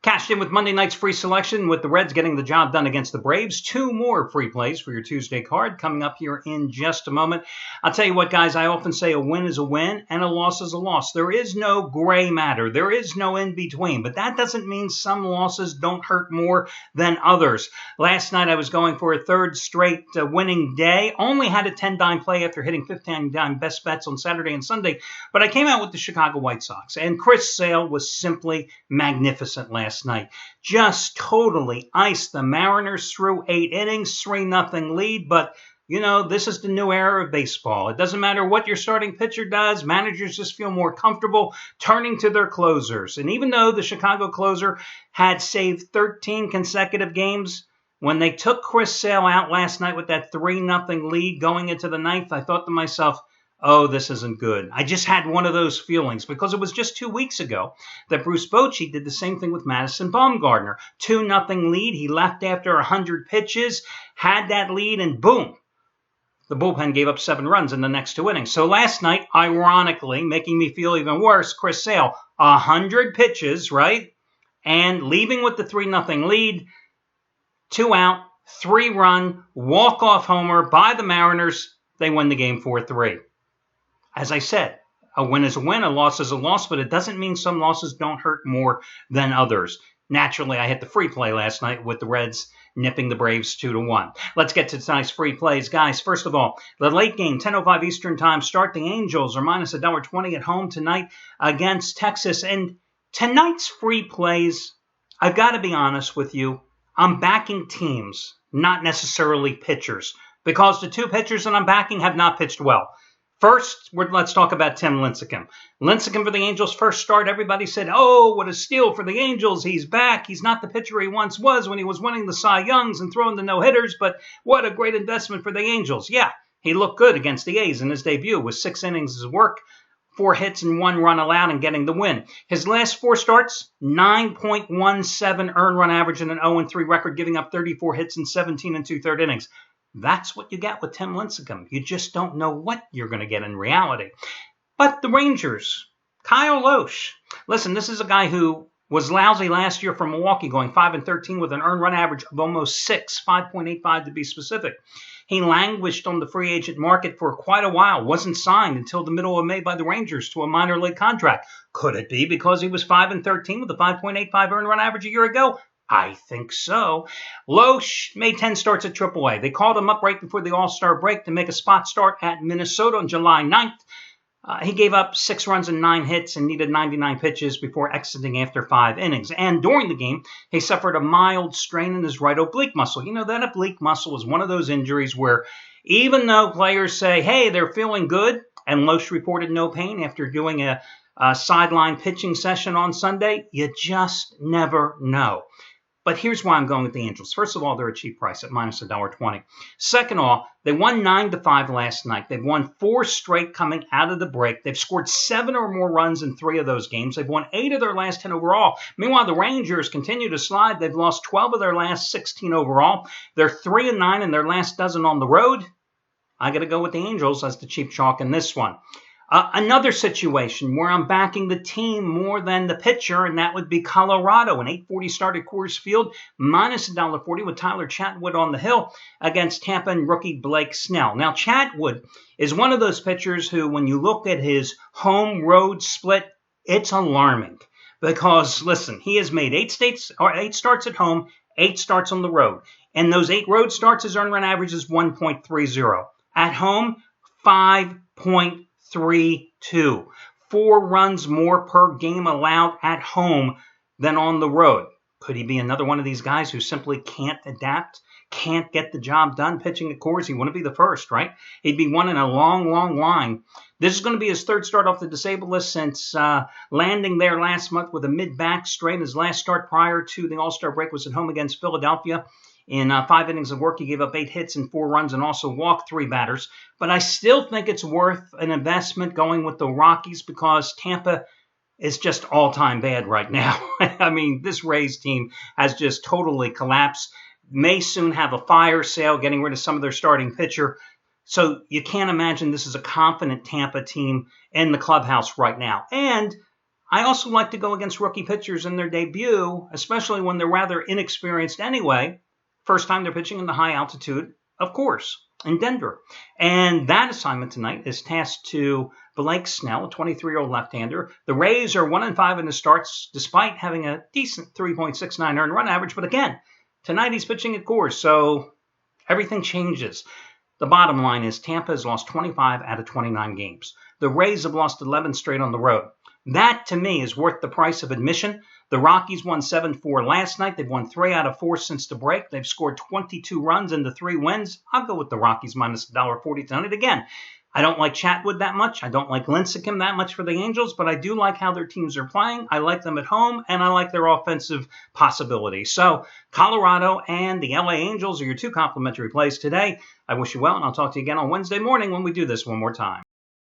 Cashed in with Monday night's free selection with the Reds getting the job done against the Braves. 2 more free plays for your Tuesday card coming up here in just a moment. I'll tell you what, guys, I often say a win is a win and a loss is a loss. There is no gray matter. There is no in between. But that doesn't mean some losses don't hurt more than others. Last night I was going for a third straight winning day. Only had a 10-dime play after hitting 15-dime best bets on Saturday and Sunday. But I came out with the Chicago White Sox. And Chris Sale was simply magnificent last night. Just totally iced the Mariners through 8 innings, 3-0 lead. But, you know, this is the new era of baseball. It doesn't matter what your starting pitcher does. Managers just feel more comfortable turning to their closers. And even though the Chicago closer had saved 13 consecutive games, when they took Chris Sale out last night with that 3-0 lead going into the ninth, I thought to myself, oh, this isn't good. I just had one of those feelings because it was just 2 weeks ago that Bruce Bochy did the same thing with Madison Bumgarner. 2-0 lead. He left after 100 pitches, had that lead, and boom, the bullpen gave up 7 runs in the next 2 innings. So last night, ironically, making me feel even worse, Chris Sale, 100 pitches, right? And leaving with the 3-0 lead, 2 out, 3-run, walk-off homer by the Mariners. They win the game 4-3. As I said, a win is a win, a loss is a loss, but it doesn't mean some losses don't hurt more than others. Naturally, I hit the free play last night with the Reds nipping the Braves 2-1. Let's get to tonight's free plays. Guys, first of all, the late game, 10:05 Eastern Time start. The Angels are minus $1.20 at home tonight against Texas. And tonight's free plays, I've got to be honest with you, I'm backing teams, not necessarily pitchers, because the 2 pitchers that I'm backing have not pitched well. First, let's talk about Tim Lincecum. Lincecum for the Angels' first start, everybody said, oh, what a steal for the Angels. He's back. He's not the pitcher he once was when he was winning the Cy Youngs and throwing the no-hitters, but what a great investment for the Angels. Yeah, he looked good against the A's in his debut with 6 innings of work, 4 hits and 1 run allowed and getting the win. His last 4 starts, 9.17 earned run average and an 0-3 record, giving up 34 hits in 17 2/3 innings. That's what you get with Tim Lincecum. You just don't know what you're going to get in reality. But the Rangers, Kyle Lohse. Listen, this is a guy who was lousy last year for Milwaukee, going 5-13 with an earned run average of almost 6, 5.85 to be specific. He languished on the free agent market for quite a while, wasn't signed until the middle of May by the Rangers to a minor league contract. Could it be because he was 5-13 with a 5.85 earned run average a year ago? I think so. Lohse made 10 starts at AAA. They called him up right before the All-Star break to make a spot start at Minnesota on July 9th. He gave up 6 runs and 9 hits and needed 99 pitches before exiting after 5 innings. And during the game, he suffered a mild strain in his right oblique muscle. You know, that oblique muscle is one of those injuries where even though players say, hey, they're feeling good, and Lohse reported no pain after doing a sideline pitching session on Sunday, you just never know. But here's why I'm going with the Angels. First of all, they're a cheap price at minus $1.20. Second of all, they won 9-5 last night. They've won 4 straight coming out of the break. They've scored 7 or more runs in 3 of those games. They've won 8 of their last 10 overall. Meanwhile, the Rangers continue to slide. They've lost 12 of their last 16 overall. They're 3-9 in their last dozen on the road. I got to go with the Angels as the cheap chalk in this one. Another situation where I'm backing the team more than the pitcher, and that would be Colorado. An 8:40 start at Coors Field, minus $1.40 with Tyler Chatwood on the hill against Tampa and rookie Blake Snell. Now, Chatwood is one of those pitchers who, when you look at his home-road split, it's alarming. Because, listen, he has made 8 starts at home, 8 starts on the road. And those 8 road starts, his earned run average is 1.30. At home, 5.32. 4 runs more per game allowed at home than on the road. Could he be another one of these guys who simply can't adapt, can't get the job done pitching at Coors? He wouldn't be the first, right? He'd be one in a long, long line. This is going to be his 3rd start off the disabled list since landing there last month with a mid-back strain. His last start prior to the All-Star break was at home against Philadelphia. In 5 innings of work, he gave up 8 hits and 4 runs and also walked 3 batters. But I still think it's worth an investment going with the Rockies because Tampa is just all-time bad right now. I mean, this Rays team has just totally collapsed. May soon have a fire sale, getting rid of some of their starting pitcher. So you can't imagine this is a confident Tampa team in the clubhouse right now. And I also like to go against rookie pitchers in their debut, especially when they're rather inexperienced anyway. First time they're pitching in the high altitude, of course, in Denver. And that assignment tonight is tasked to Blake Snell, a 23-year-old left-hander. The Rays are 1-5 in the starts, despite having a decent 3.69 earned run average. But again, tonight he's pitching at Coors, so everything changes. The bottom line is Tampa has lost 25 out of 29 games. The Rays have lost 11 straight on the road. That, to me, is worth the price of admission. The Rockies won 7-4 last night. They've won 3 out of 4 since the break. They've scored 22 runs into 3 wins. I'll go with the Rockies minus $1.40 tonight. Again, I don't like Chatwood that much. I don't like Lincecum that much for the Angels, but I do like how their teams are playing. I like them at home, and I like their offensive possibilities. So Colorado and the LA Angels are your 2 complimentary plays today. I wish you well, and I'll talk to you again on Wednesday morning when we do this one more time.